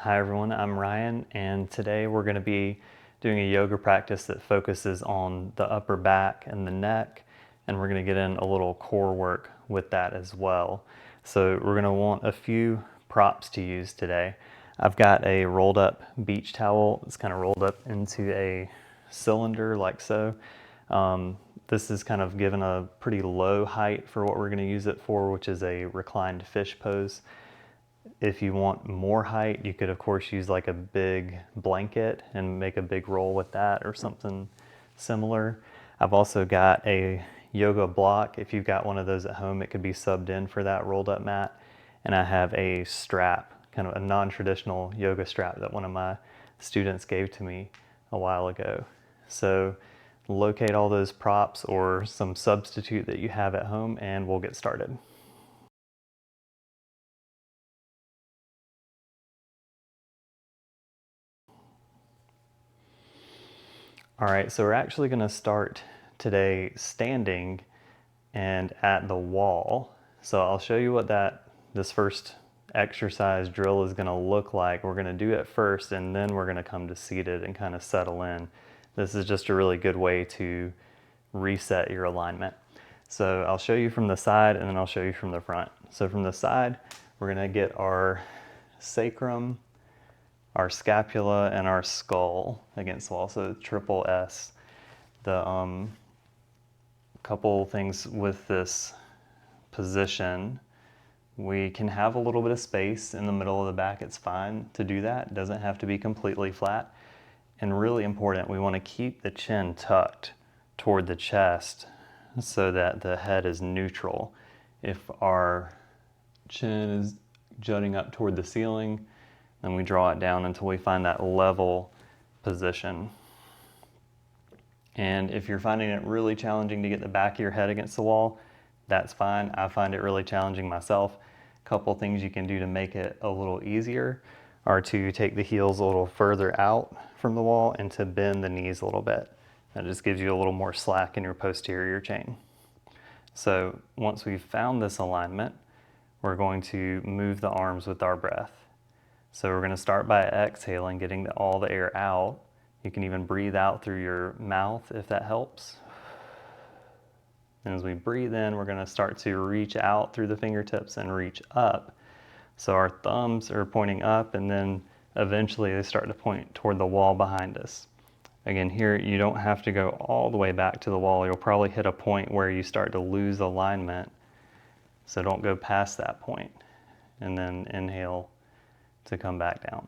Hi everyone, I'm Ryan, and today we're going to be doing a yoga practice that focuses on the upper back and the neck, and we're going to get in a little core work with that as well. So we're going to want a few props to use today. I've got a rolled up beach towel. It's kind of rolled up into a cylinder like so. This is kind of given a pretty low height for what we're going to use it for, which is a reclined fish pose. If you want more height, you could of course use like a big blanket and make a big roll with that or something similar. I've also got a yoga block. If you've got one of those at home, it could be subbed in for that rolled up mat. And I have a strap, kind of a non-traditional yoga strap that one of my students gave to me a while ago. So locate all those props or some substitute that you have at home and we'll get started. All right, so we're actually going to start today standing and at the wall. So I'll show you what this first exercise drill is going to look like. We're going to do it first and then we're going to come to seated and kind of settle in. This is just a really good way to reset your alignment. So I'll show you from the side and then I'll show you from the front. So from the side, we're going to get our sacrum, our scapula, and our skull against the wall, so triple S. The couple things with this position, we can have a little bit of space in the middle of the back. It's fine to do that. It doesn't have to be completely flat. And really important, we want to keep the chin tucked toward the chest so that the head is neutral. If our chin is jutting up toward the ceiling, then we draw it down until we find that level position. And if you're finding it really challenging to get the back of your head against the wall, that's fine. I find it really challenging myself. A couple things you can do to make it a little easier are to take the heels a little further out from the wall and to bend the knees a little bit. That just gives you a little more slack in your posterior chain. So once we've found this alignment, we're going to move the arms with our breath. So we're going to start by exhaling, getting all the air out. You can even breathe out through your mouth if that helps. And as we breathe in, we're going to start to reach out through the fingertips and reach up. So our thumbs are pointing up and then eventually they start to point toward the wall behind us. Again, here you don't have to go all the way back to the wall. You'll probably hit a point where you start to lose alignment. So don't go past that point. And then inhale to come back down.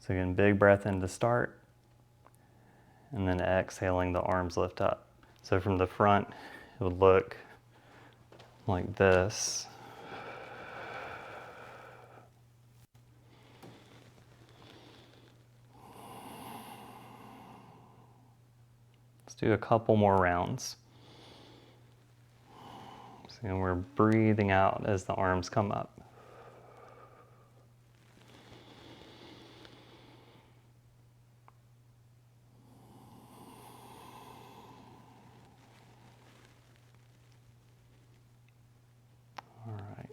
So again, big breath in to start, and then exhaling, the arms lift up. So from the front, it would look like this. Let's do a couple more rounds. So we're breathing out as the arms come up.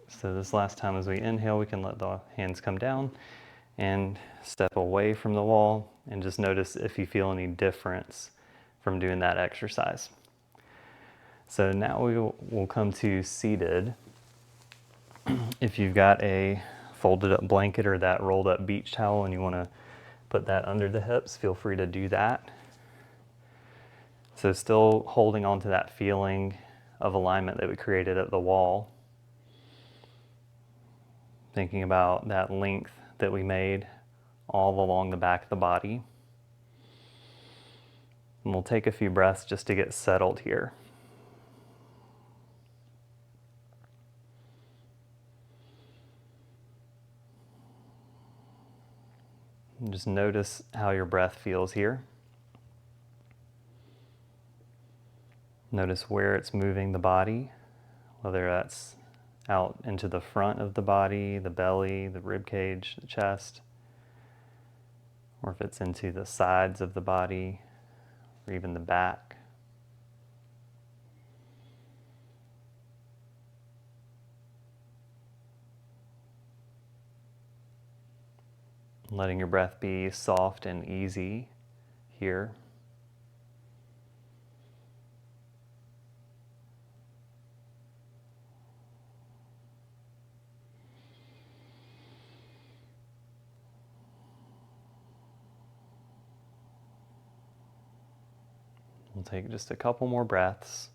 So this last time as we inhale, we can let the hands come down and step away from the wall and just notice if you feel any difference from doing that exercise. So now we'll come to seated. If you've got a folded up blanket or that rolled up beach towel and you want to put that under the hips, feel free to do that. So still holding on to that feeling of alignment that we created at the wall. Thinking about that length that we made all along the back of the body. And we'll take a few breaths just to get settled here. And just notice how your breath feels here. Notice where it's moving the body, whether that's out into the front of the body, the belly, the rib cage, the chest, or if it's into the sides of the body, or even the back. letting your breath be soft and easy here. We'll take just a couple more breaths.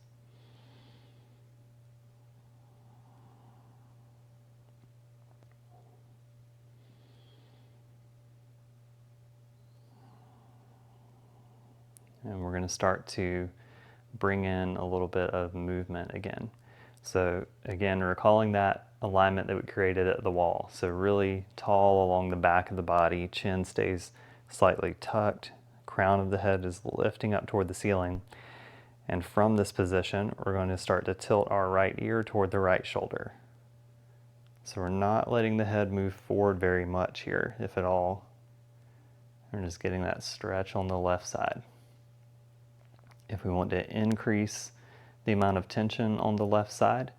And we're going to start to bring in a little bit of movement again. So again, recalling that alignment that we created at the wall. So really tall along the back of the body, chin stays slightly tucked, crown of the head is lifting up toward the ceiling. And from this position, we're going to start to tilt our right ear toward the right shoulder. So we're not letting the head move forward very much here, if at all. We're just getting that stretch on the left side. If we want to increase the amount of tension on the left side,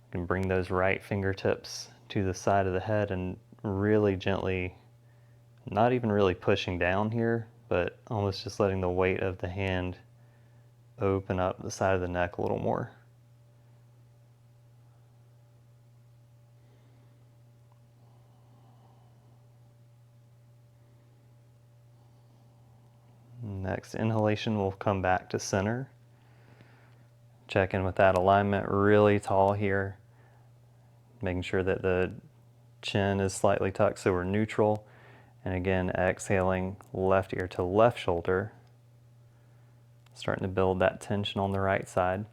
we can bring those right fingertips to the side of the head and really gently, not even really pushing down here, but almost just letting the weight of the hand open up the side of the neck a little more. Next inhalation, we'll come back to center. Check in with that alignment, really tall here. Making sure that the chin is slightly tucked so we're neutral. And again, exhaling left ear to left shoulder. Starting to build that tension on the right side.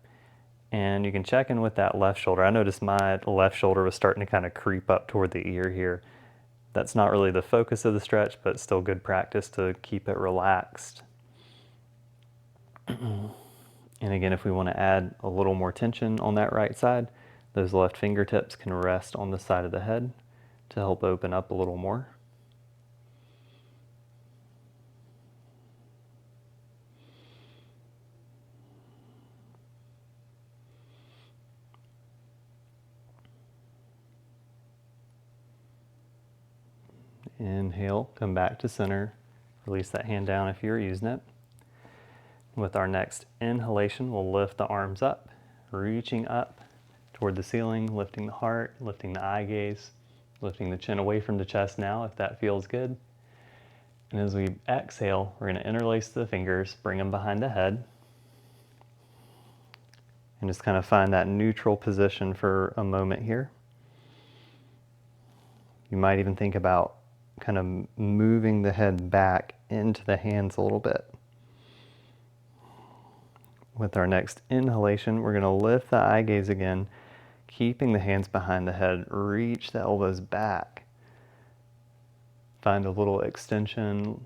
And you can check in with that left shoulder. I noticed my left shoulder was starting to kind of creep up toward the ear here. That's not really the focus of the stretch, but still good practice to keep it relaxed. And again, if we want to add a little more tension on that right side, those left fingertips can rest on the side of the head to help open up a little more. Inhale, come back to center. Release that hand down if you're using it. With our next inhalation, we'll lift the arms up, reaching up toward the ceiling, lifting the heart, lifting the eye gaze, lifting the chin away from the chest now if that feels good. And as we exhale, we're going to interlace the fingers, bring them behind the head, and just kind of find that neutral position for a moment here. You might even think about kind of moving the head back into the hands a little bit. With our next inhalation, we're going to lift the eye gaze again, keeping the hands behind the head, reach the elbows back. Find a little extension,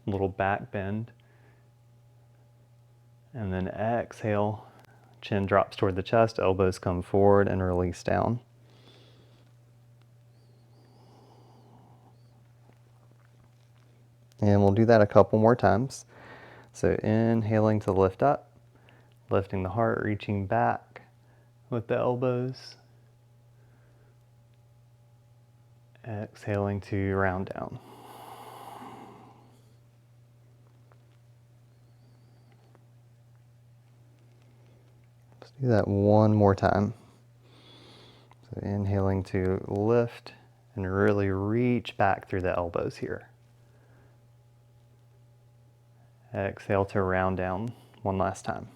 a little back bend. And then exhale, chin drops toward the chest, elbows come forward and release down. And we'll do that a couple more times. So inhaling to lift up, lifting the heart, reaching back with the elbows. Exhaling to round down. Let's do that one more time. So inhaling to lift and really reach back through the elbows here. Exhale to round down one last time.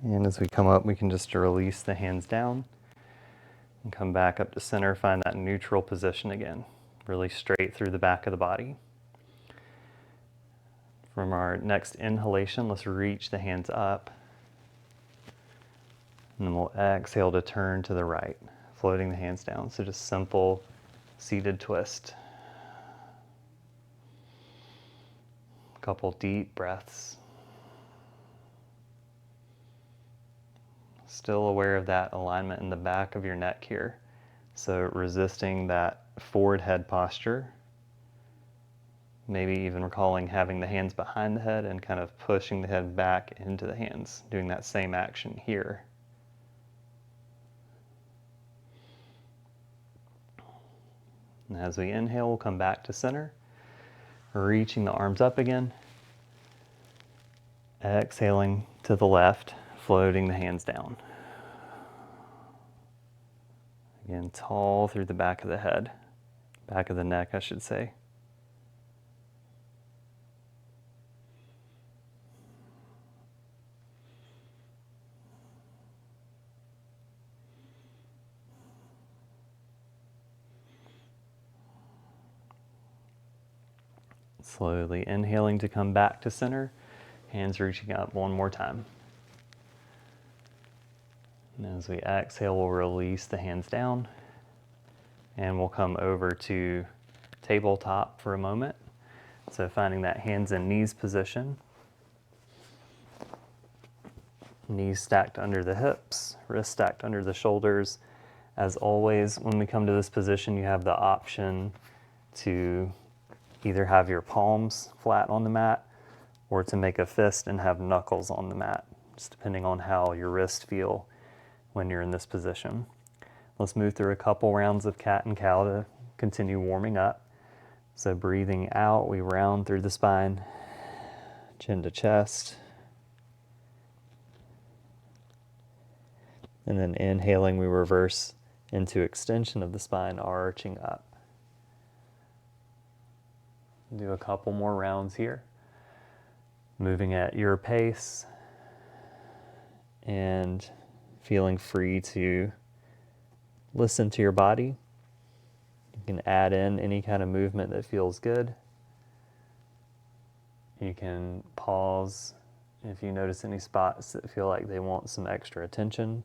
And as we come up, we can just release the hands down and come back up to center, find that neutral position again, really straight through the back of the body. From our next inhalation, let's reach the hands up. And then we'll exhale to turn to the right, floating the hands down. So just simple seated twist. A couple deep breaths. Still aware of that alignment in the back of your neck here. So resisting that forward head posture. Maybe even recalling having the hands behind the head and kind of pushing the head back into the hands, doing that same action here. And as we inhale, we'll come back to center, reaching the arms up again. Exhaling to the left, floating the hands down. Again, tall through the back of the head, back of the neck, I should say. Slowly inhaling to come back to center, hands reaching up one more time. And as we exhale, we'll release the hands down and we'll come over to tabletop for a moment. So finding that hands and knees position. Knees stacked under the hips, wrists stacked under the shoulders. As always, when we come to this position, you have the option to either have your palms flat on the mat or to make a fist and have knuckles on the mat, just depending on how your wrists feel when you're in this position. Let's move through a couple rounds of cat and cow to continue warming up. So breathing out, we round through the spine, chin to chest. And then inhaling, we reverse into extension of the spine, arching up. Do a couple more rounds here. Moving at your pace and feeling free to listen to your body. You can add in any kind of movement that feels good. You can pause if you notice any spots that feel like they want some extra attention.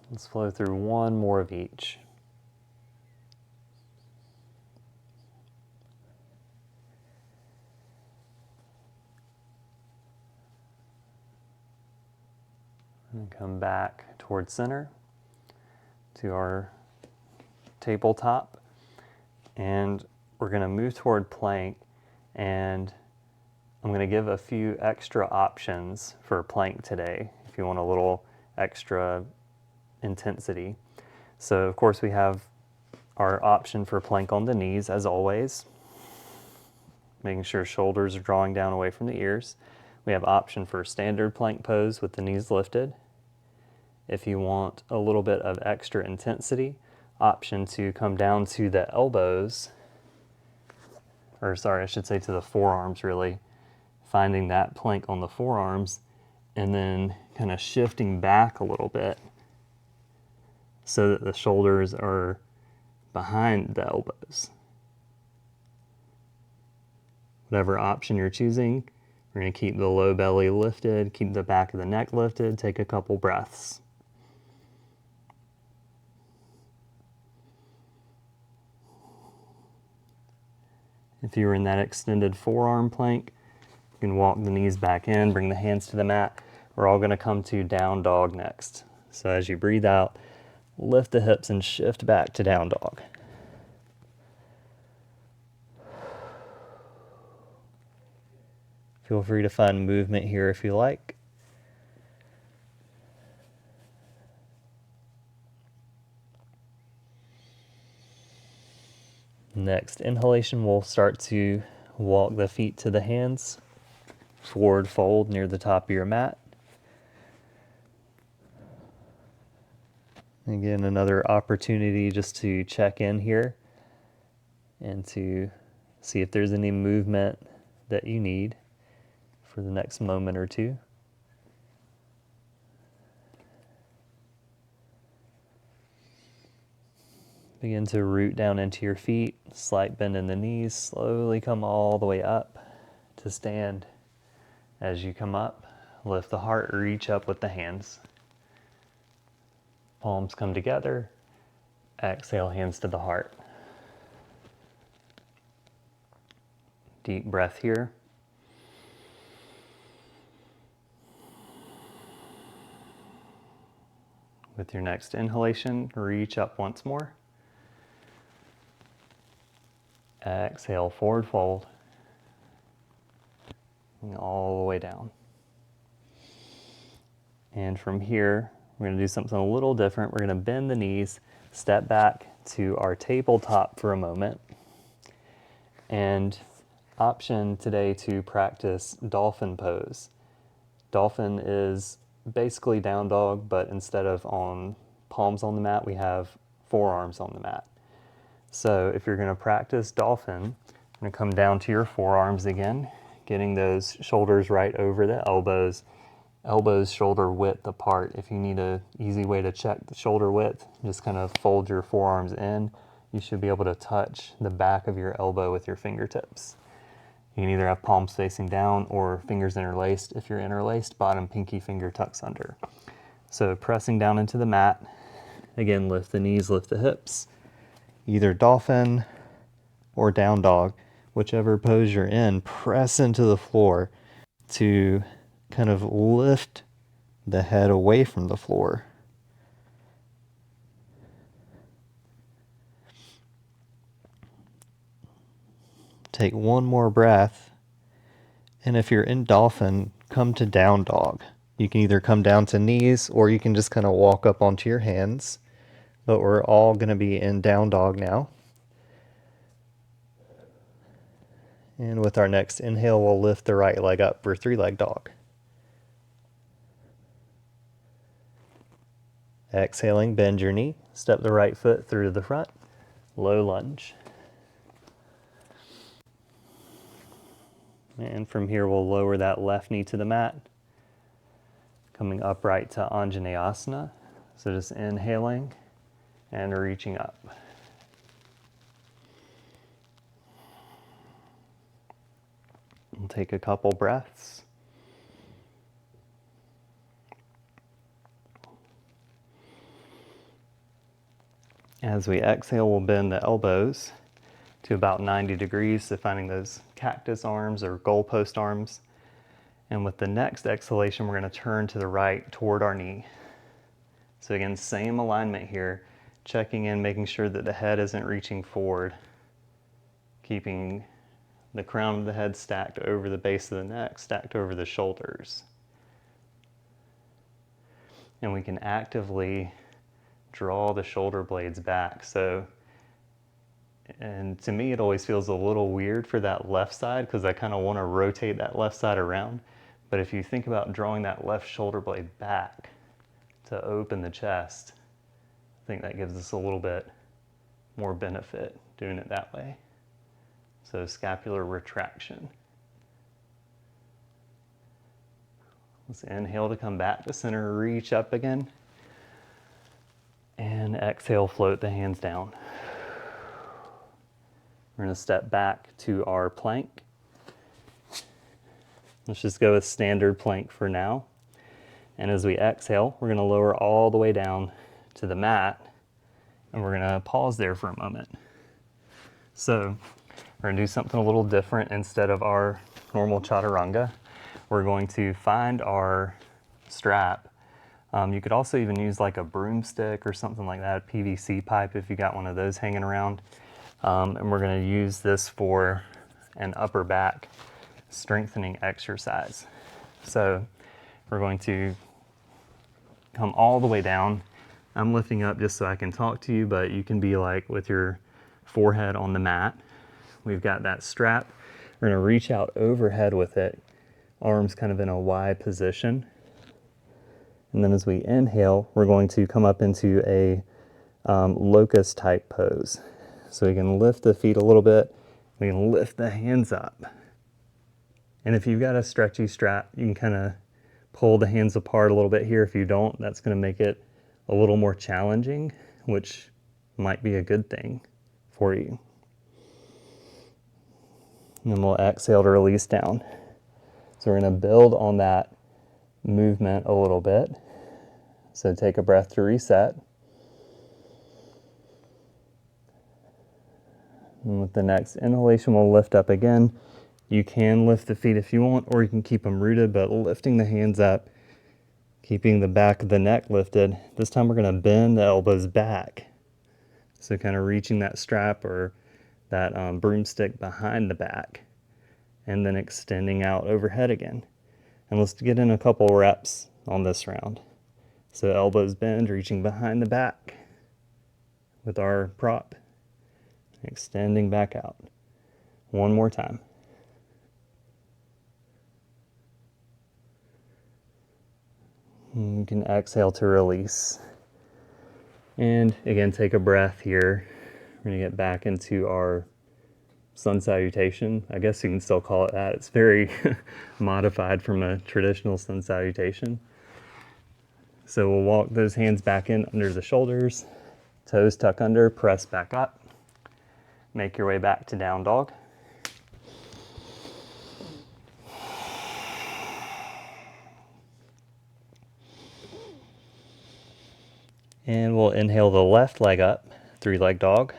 Let's flow through one more of each. And come back towards center to our tabletop. And we're going to move toward plank. And I'm going to give a few extra options for plank today if you want a little extra intensity. So of course we have our option for plank on the knees as always, making sure shoulders are drawing down away from the ears. We have option for standard plank pose with the knees lifted. If you want a little bit of extra intensity, option to come down to the elbows, or sorry, I should say to the forearms really, finding that plank on the forearms and then kind of shifting back a little bit so that the shoulders are behind the elbows. Whatever option you're choosing, we're going to keep the low belly lifted, keep the back of the neck lifted, take a couple breaths. If you were in that extended forearm plank, you can walk the knees back in, bring the hands to the mat. We're all going to come to down dog next. So as you breathe out, lift the hips and shift back to down dog. Feel free to find movement here if you like. Next inhalation, we'll start to walk the feet to the hands, forward fold near the top of your mat. Again, another opportunity just to check in here and to see if there's any movement that you need for the next moment or two. Begin to root down into your feet, slight bend in the knees, slowly come all the way up to stand. As you come up, lift the heart, reach up with the hands. Palms come together, exhale, hands to the heart. Deep breath here. With your next inhalation, reach up once more. Exhale, forward fold. And all the way down. And from here, we're going to do something a little different. We're going to bend the knees, step back to our tabletop for a moment, and option today to practice dolphin pose. Dolphin is basically down dog, but instead of on palms on the mat, we have forearms on the mat. So if you're going to practice dolphin, you're going to come down to your forearms again, getting those shoulders right over the elbows, elbows shoulder width apart. If you need an easy way to check the shoulder width, just kind of fold your forearms in. You should be able to touch the back of your elbow with your fingertips. You can either have palms facing down or fingers interlaced. If you're interlaced, bottom pinky finger tucks under. So pressing down into the mat, again, lift the knees, lift the hips. Either dolphin or down dog, whichever pose you're in, press into the floor to kind of lift the head away from the floor. Take one more breath, and if you're in dolphin, come to down dog. You can either come down to knees or you can just kind of walk up onto your hands, but we're all going to be in down dog now. And with our next inhale, we'll lift the right leg up for three-leg dog. Exhaling, bend your knee, step the right foot through to the front, low lunge. And from here, we'll lower that left knee to the mat, coming upright to Anjaneyasana. So just inhaling and reaching up. We'll take a couple breaths. As we exhale, we'll bend the elbows to about 90 degrees, so finding those cactus arms or goalpost arms. And with the next exhalation, we're going to turn to the right toward our knee. So again, same alignment here, checking in, making sure that the head isn't reaching forward, keeping the crown of the head stacked over the base of the neck, stacked over the shoulders. And we can actively draw the shoulder blades back. And to me, it always feels a little weird for that left side because I kind of want to rotate that left side around. But if you think about drawing that left shoulder blade back to open the chest, I think that gives us a little bit more benefit doing it that way. So scapular retraction. Let's inhale to come back to center, reach up again. And exhale, float the hands down. We're going to step back to our plank. Let's just go with standard plank for now. And as we exhale, we're going to lower all the way down to the mat, and we're going to pause there for a moment. So we're going to do something a little different. Instead of our normal chaturanga, we're going to find our strap. You could also even use like a broomstick or something like that, a PVC pipe if you got one of those hanging around. And we're going to use this for an upper back strengthening exercise. So we're going to come all the way down. I'm lifting up just so I can talk to you, but you can be like with your forehead on the mat. We've got that strap. We're going to reach out overhead with it, arms kind of in a Y position. And then as we inhale, we're going to come up into a locust type pose. So we can lift the feet a little bit. We can lift the hands up. And if you've got a stretchy strap, you can kind of pull the hands apart a little bit here. If you don't, that's going to make it a little more challenging, which might be a good thing for you. And then we'll exhale to release down. So we're going to build on that movement a little bit. So take a breath to reset. And with the next inhalation, we'll lift up again. You can lift the feet if you want, or you can keep them rooted, but lifting the hands up, keeping the back of the neck lifted. This time we're going to bend the elbows back. So kind of reaching that strap or that broomstick behind the back and then extending out overhead again. And let's get in a couple reps on this round. So elbows bend, reaching behind the back with our prop, extending back out. One more time. You can exhale to release. And again, take a breath here. We're gonna get back into our sun salutation. I guess you can still call it that. It's very modified from a traditional sun salutation. So we'll walk those hands back in under the shoulders, toes tuck under, press back up. Make your way back to down dog. And we'll inhale the left leg up, three-leg dog.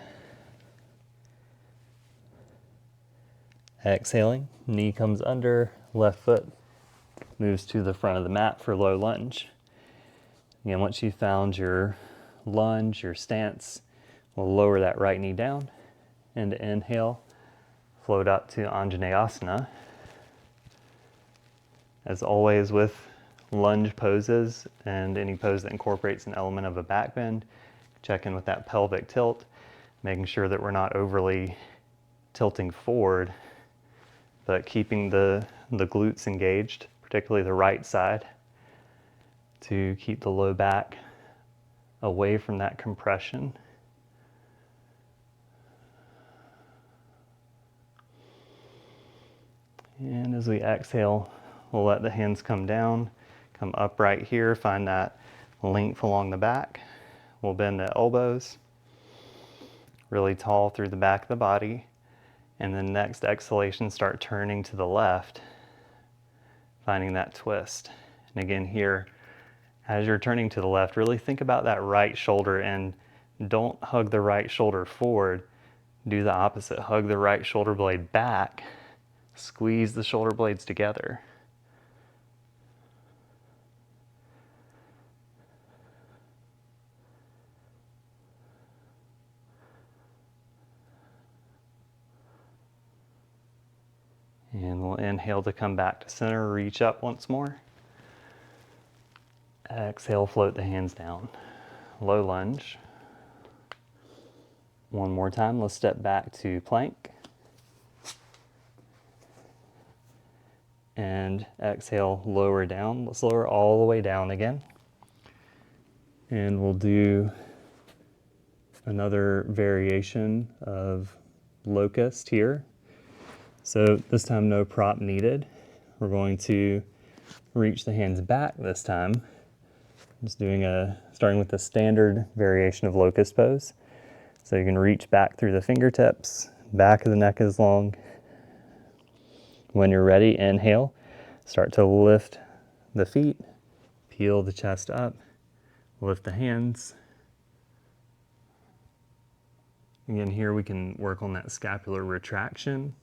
Exhaling, knee comes under, left foot moves to the front of the mat for low lunge. Again, once you've found your lunge, your stance, we'll lower that right knee down and inhale, float up to Anjaneyasana. As always with lunge poses and any pose that incorporates an element of a back bend, check in with that pelvic tilt, making sure that we're not overly tilting forward, but keeping the glutes engaged, particularly the right side, to keep the low back away from that compression. And as we exhale, we'll let the hands come down, come upright here, find that length along the back. We'll bend the elbows, really tall through the back of the body. And then next exhalation, start turning to the left, finding that twist. And again here, as you're turning to the left, really think about that right shoulder and don't hug the right shoulder forward. Do the opposite, hug the right shoulder blade back, squeeze the shoulder blades together. And we'll inhale to come back to center, reach up once more. Exhale, float the hands down. Low lunge. One more time, let's step back to plank. And exhale, lower down. Let's lower all the way down again. And we'll do another variation of locust here. So this time no prop needed. We're going to reach the hands back this time. Just starting with the standard variation of locust pose. So you can reach back through the fingertips, back of the neck is long. When you're ready, inhale, start to lift the feet, peel the chest up, lift the hands. Again, here we can work on that scapular retraction.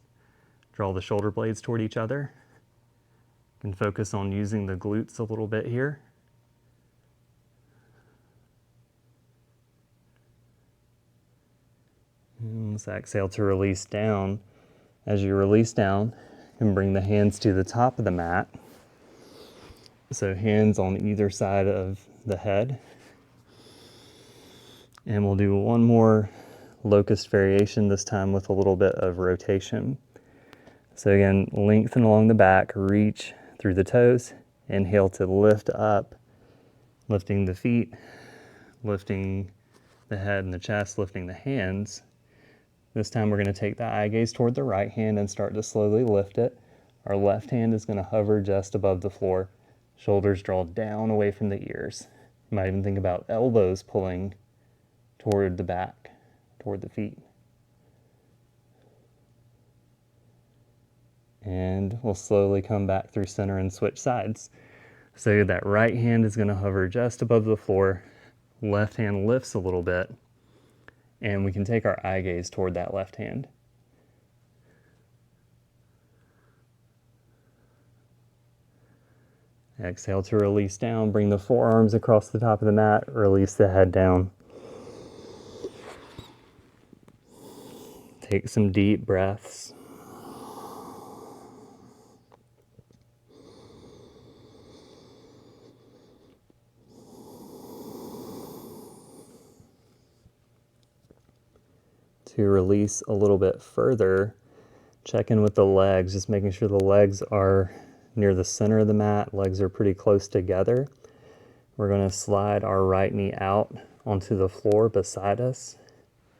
Draw the shoulder blades toward each other. You can focus on using the glutes a little bit here. And let's exhale to release down. As you release down, you can bring the hands to the top of the mat. So hands on either side of the head. And we'll do one more locust variation, this time with a little bit of rotation. So again, lengthen along the back, reach through the toes, inhale to lift up, lifting the feet, lifting the head and the chest, lifting the hands. This time we're going to take the eye gaze toward the right hand and start to slowly lift it. Our left hand is going to hover just above the floor. Shoulders draw down away from the ears. You might even think about elbows pulling toward the back, toward the feet. And we'll slowly come back through center and switch sides. So that right hand is going to hover just above the floor. Left hand lifts a little bit. And we can take our eye gaze toward that left hand. Exhale to release down. Bring the forearms across the top of the mat. Release the head down. Take some deep breaths. To release a little bit further, check in with the legs, just making sure the legs are near the center of the mat, legs are pretty close together. We're going to slide our right knee out onto the floor beside us,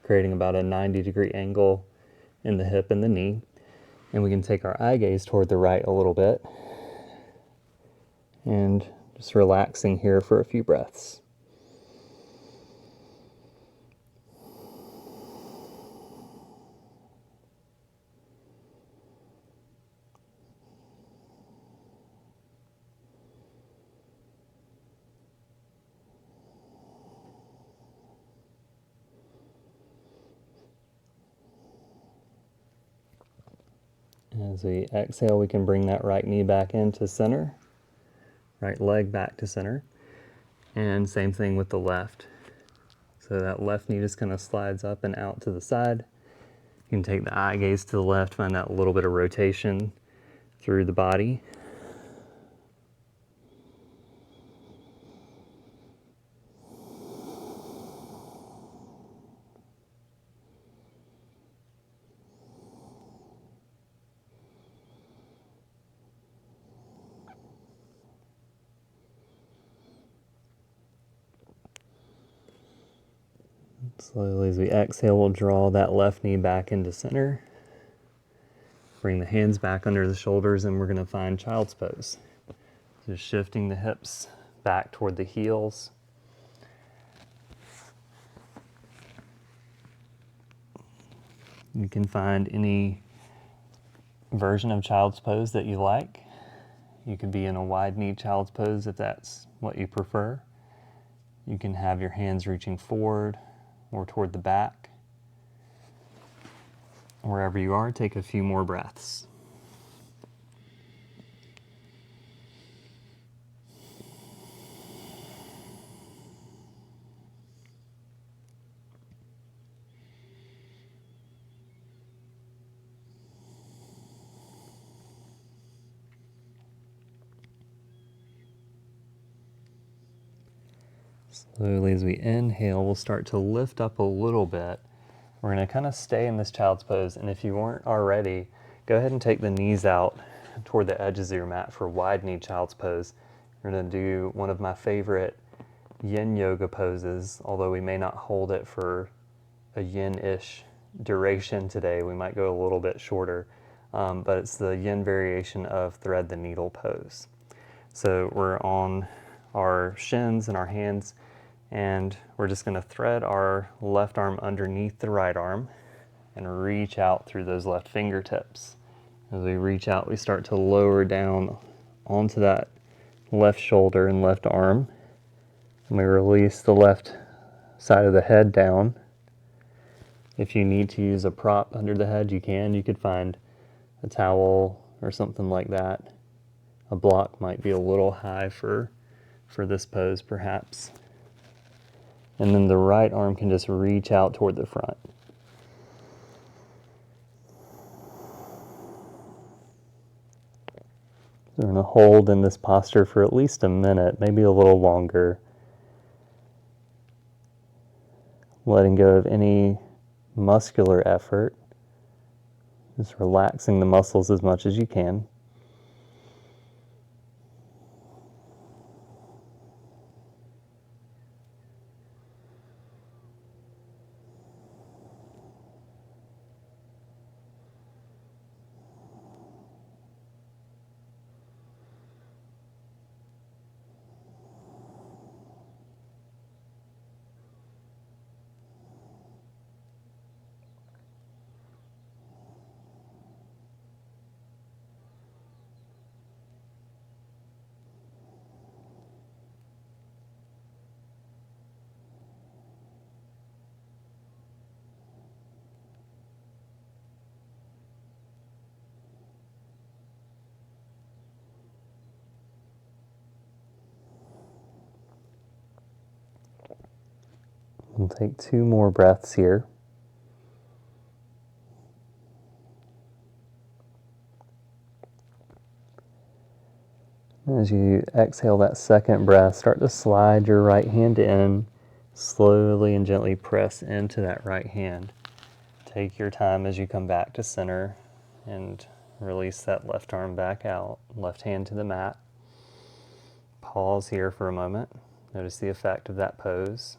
creating about a 90-degree angle in the hip and the knee. And we can take our eye gaze toward the right a little bit and just relaxing here for a few breaths. As we exhale, we can bring that right knee back into center, right leg back to center, and same thing with the left. So that left knee just kind of slides up and out to the side. You can take the eye gaze to the left, find that little bit of rotation through the body. Slowly as we exhale, we'll draw that left knee back into center. Bring the hands back under the shoulders and we're going to find child's pose. Just shifting the hips back toward the heels. You can find any version of child's pose that you like. You could be in a wide knee child's pose if that's what you prefer. You can have your hands reaching forward or toward the back. Wherever you are, take a few more breaths. Slowly as we inhale, we'll start to lift up a little bit. We're going to kind of stay in this child's pose, and if you weren't already, go ahead and take the knees out toward the edges of your mat for wide knee child's pose. We're going to do one of my favorite yin yoga poses, although we may not hold it for a yin-ish duration today. We might go a little bit shorter, but it's the yin variation of thread the needle pose. So we're on our shins and our hands, and we're just going to thread our left arm underneath the right arm and reach out through those left fingertips. As we reach out, we start to lower down onto that left shoulder and left arm. And we release the left side of the head down. If you need to use a prop under the head, you can. You could find a towel or something like that. A block might be a little high for this pose, perhaps. And then the right arm can just reach out toward the front. We're going to hold in this posture for at least a minute, maybe a little longer. Letting go of any muscular effort. Just relaxing the muscles as much as you can. We'll take 2 more breaths here. As you exhale that second breath, start to slide your right hand in, slowly and gently press into that right hand. Take your time as you come back to center and release that left arm back out, left hand to the mat. Pause here for a moment. Notice the effect of that pose.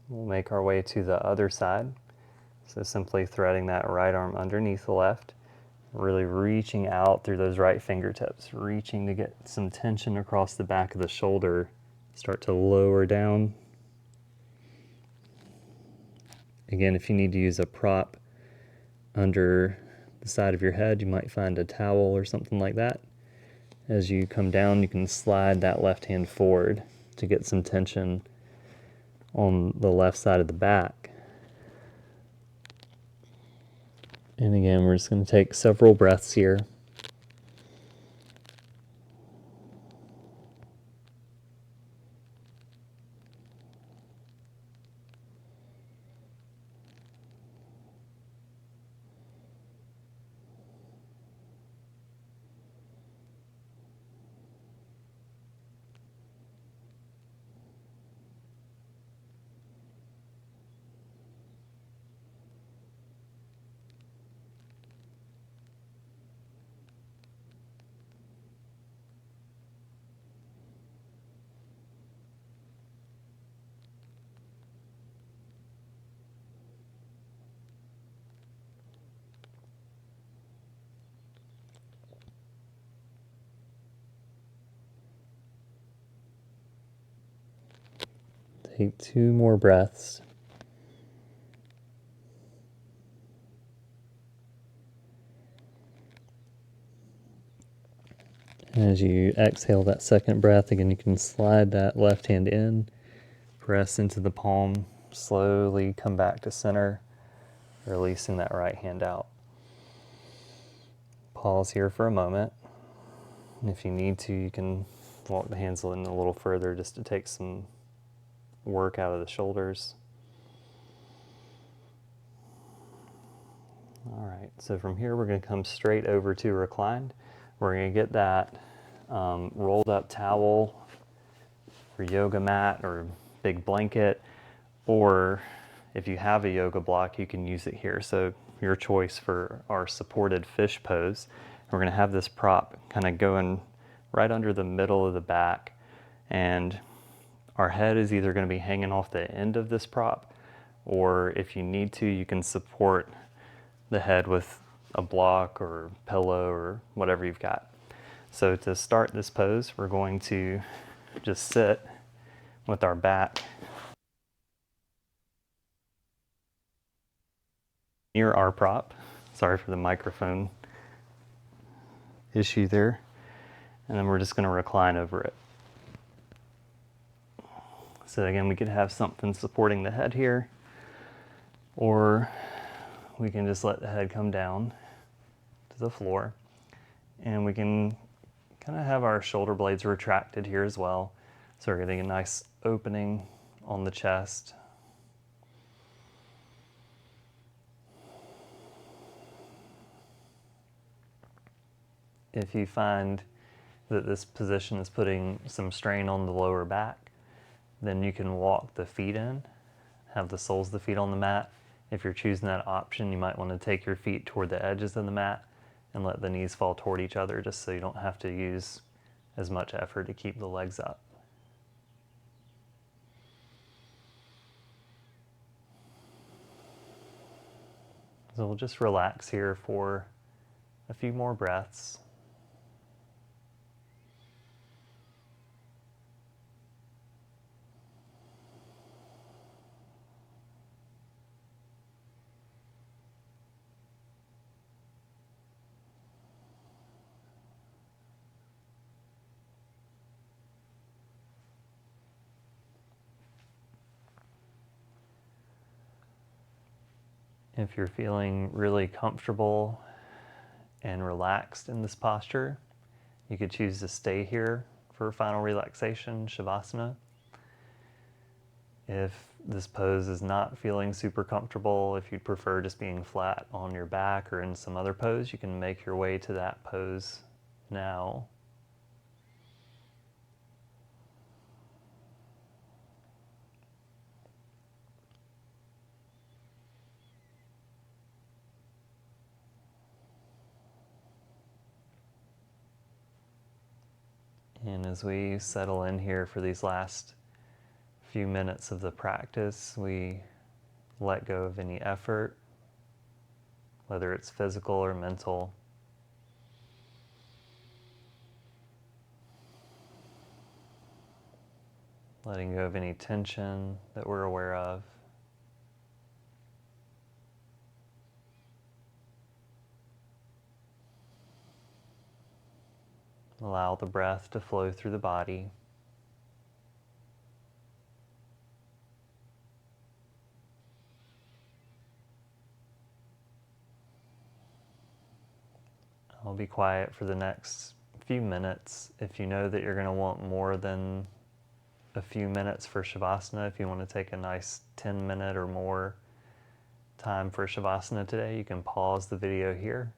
We'll make our way to the other side. So simply threading that right arm underneath the left, really reaching out through those right fingertips, reaching to get some tension across the back of the shoulder. Start to lower down. Again, if you need to use a prop under the side of your head, you might find a towel or something like that. As you come down, you can slide that left hand forward to get some tension on the left side of the back. And again, we're just going to take several breaths here. Take 2 more breaths. As you exhale that second breath, again, you can slide that left hand in, press into the palm, slowly come back to center, releasing that right hand out. Pause here for a moment. And if you need to, you can walk the hands in a little further just to take some work out of the shoulders. All right, so from here we're going to come straight over to reclined. We're going to get that rolled up towel or yoga mat or big blanket, or if you have a yoga block, you can use it here. So your choice for our supported fish pose. We're going to have this prop kind of going right under the middle of the back, and our head is either going to be hanging off the end of this prop, or if you need to, you can support the head with a block or pillow or whatever you've got. So to start this pose, we're going to just sit with our back near our prop. Sorry for the microphone issue there. And then we're just going to recline over it. So again, we could have something supporting the head here, or we can just let the head come down to the floor, and we can kind of have our shoulder blades retracted here as well. So we're getting a nice opening on the chest. If you find that this position is putting some strain on the lower back, then you can walk the feet in, have the soles of the feet on the mat. If you're choosing that option, you might want to take your feet toward the edges of the mat and let the knees fall toward each other, just so you don't have to use as much effort to keep the legs up. So we'll just relax here for a few more breaths. If you're feeling really comfortable and relaxed in this posture, you could choose to stay here for final relaxation, Shavasana. If this pose is not feeling super comfortable, if you'd prefer just being flat on your back or in some other pose, you can make your way to that pose now. And as we settle in here for these last few minutes of the practice, we let go of any effort, whether it's physical or mental. Letting go of any tension that we're aware of. Allow the breath to flow through the body. I'll be quiet for the next few minutes. If you know that you're going to want more than a few minutes for Shavasana, if you want to take a nice 10-minute or more time for Shavasana today, you can pause the video here.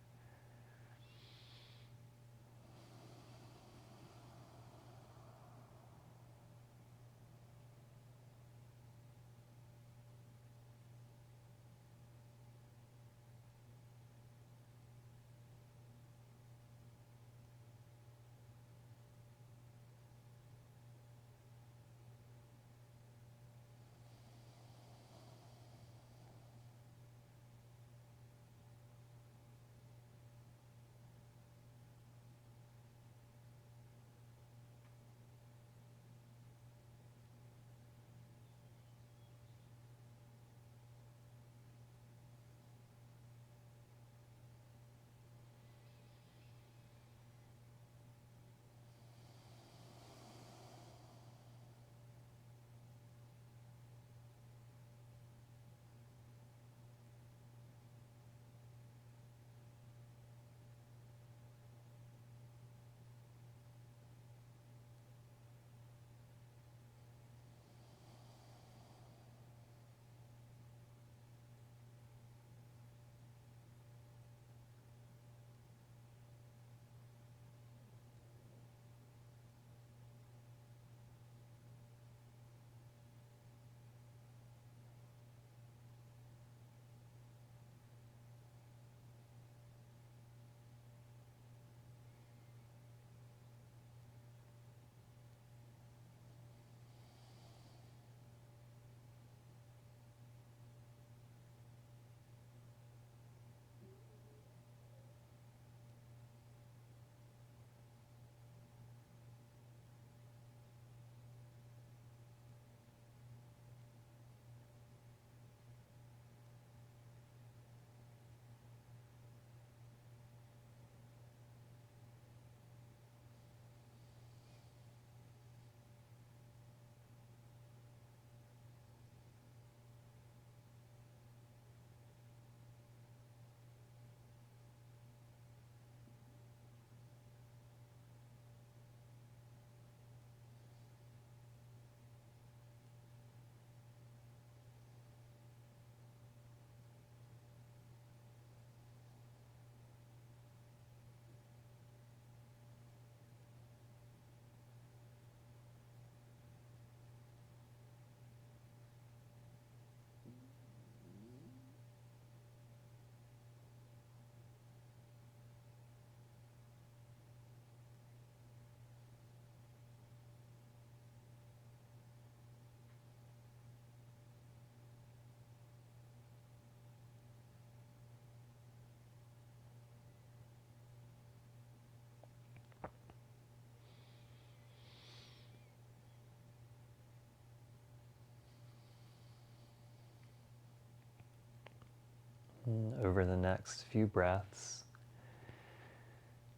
And over the next few breaths,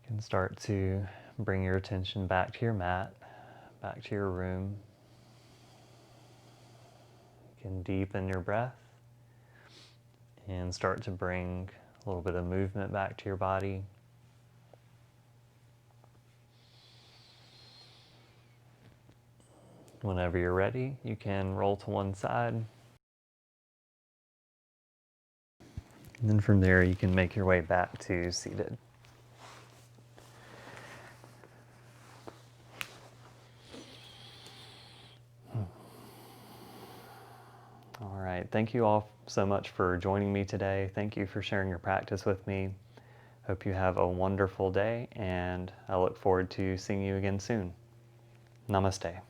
you can start to bring your attention back to your mat, back to your room. You can deepen your breath and start to bring a little bit of movement back to your body. Whenever you're ready, you can roll to one side, And then from there, you can make your way back to seated. All right, thank you all so much for joining me today. Thank you for sharing your practice with me. Hope you have a wonderful day, and I look forward to seeing you again soon. Namaste.